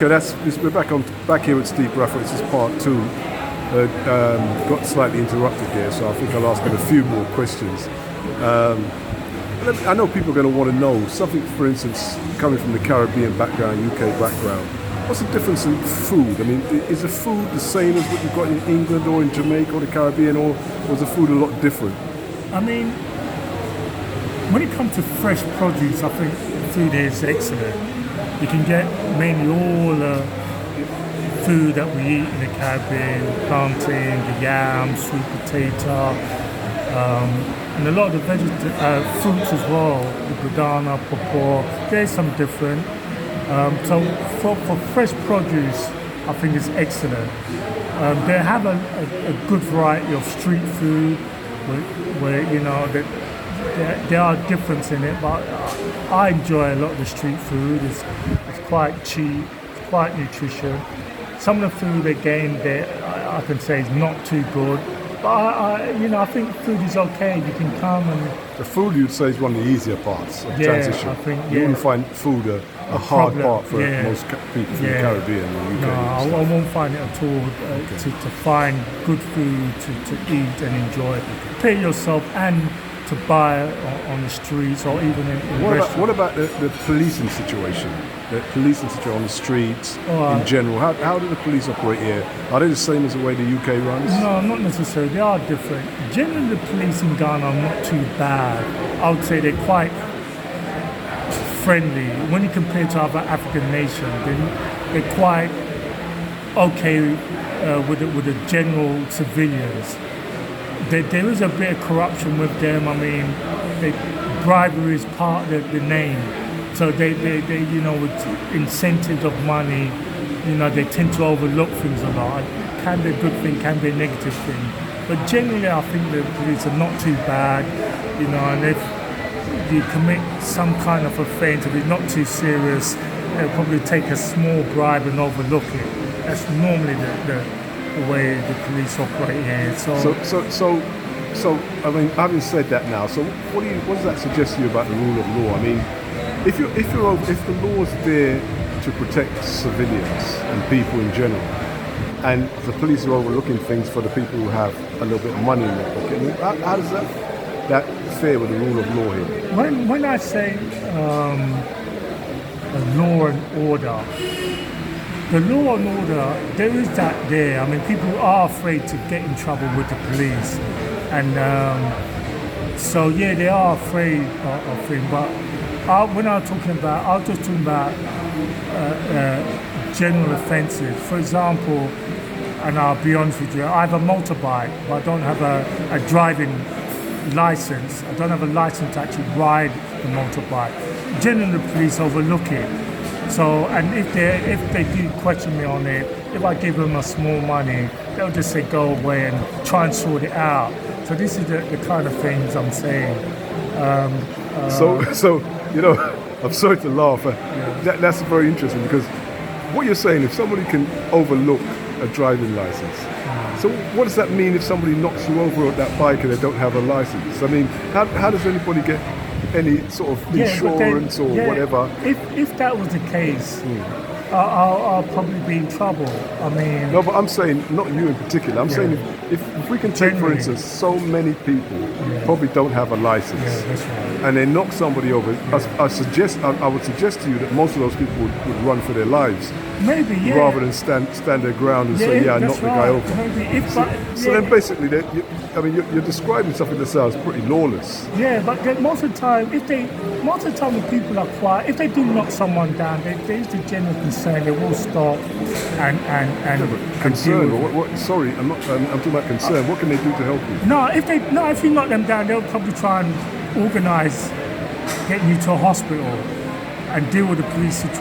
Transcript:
Okay, we're back here with Steve Bradford. This is part two. Got slightly interrupted here, so I think I'll ask him a few more questions. I know people are going to want to know something. For instance, coming from the Caribbean background, UK background, what's the difference in food? I mean, is the food the same as what you've got in England or in Jamaica or the Caribbean, or was the food a lot different? I mean, when it comes to fresh produce, I think food is excellent. You can get mainly all the food that we eat in the Caribbean: plantain, the yam, sweet potato, and a lot of the fruits as well, the banana, pawpaw. There's some different. So for fresh produce, I think it's excellent. They have a good variety of street food where you know that there are differences in it, but I enjoy a lot of the street food. It's quite cheap, it's quite nutritious. Some of the food again that I can say is not too good, but I think food is okay. You can come and the food, you'd say, is one of the easier parts of transition. I think, you wouldn't find food a hard part for most people from the Caribbean or UK. No, I won't find it at all. To find good food to eat and enjoy, prepare yourself and to buy on the streets or even in restaurants. What about the policing situation? The policing situation on the streets in general. How do the police operate here? Are they the same as the way the UK runs? No, not necessarily. They are different. Generally, the police in Ghana are not too bad. I would say they're quite friendly. When you compare to other African nations, they're quite okay with the general civilians. There is a bit of corruption with them. I mean, bribery is part of the name. So they with incentives of money, they tend to overlook things a lot. Can be a good thing, can be a negative thing. But generally, I think the police are not too bad, and if you commit some kind of offence, if it's not too serious, they'll probably take a small bribe and overlook it. That's normally the way the police operate here. So I mean, having said that now, so what does that suggest to you about the rule of law? I mean, if the law is there to protect civilians and people in general, and the police are overlooking things for the people who have a little bit of money in their pocket, I mean, how does that fare with the rule of law here? When I say law and order, the law and order, there is that there. I mean, people are afraid to get in trouble with the police. And so, they are afraid of things. But when I was just talking about general offences. For example, and I'll be honest with you, I have a motorbike, but I don't have a driving license. I don't have a license to actually ride the motorbike. Generally, the police overlook it. So, and if they do question me on it, if I give them a small money, they'll just say go away and try and sort it out. So this is the kind of things I'm saying. So I'm sorry to laugh. That's very interesting, because what you're saying, if somebody can overlook a driving license, so what does that mean if somebody knocks you over on that bike and they don't have a license? I mean, how does anybody get any sort of insurance or whatever? If that was the case, I'll probably be in trouble. I mean, no, but I'm saying not you in particular. I'm saying if we can take, for instance, so many people probably don't have a license, that's right. and they knock somebody over. I would suggest to you that most of those people would run for their lives. Maybe, rather than stand their ground and say, I knocked the guy over. Maybe so then basically, you're describing something that sounds pretty lawless. Yeah, but most of the time, when people are quiet, if they do knock someone down, there is the general concern. They will stop and concern. Sorry, I'm talking about concern. What can they do to help you? No, if you knock them down, they'll probably try and organise getting you to a hospital and deal with the police situation.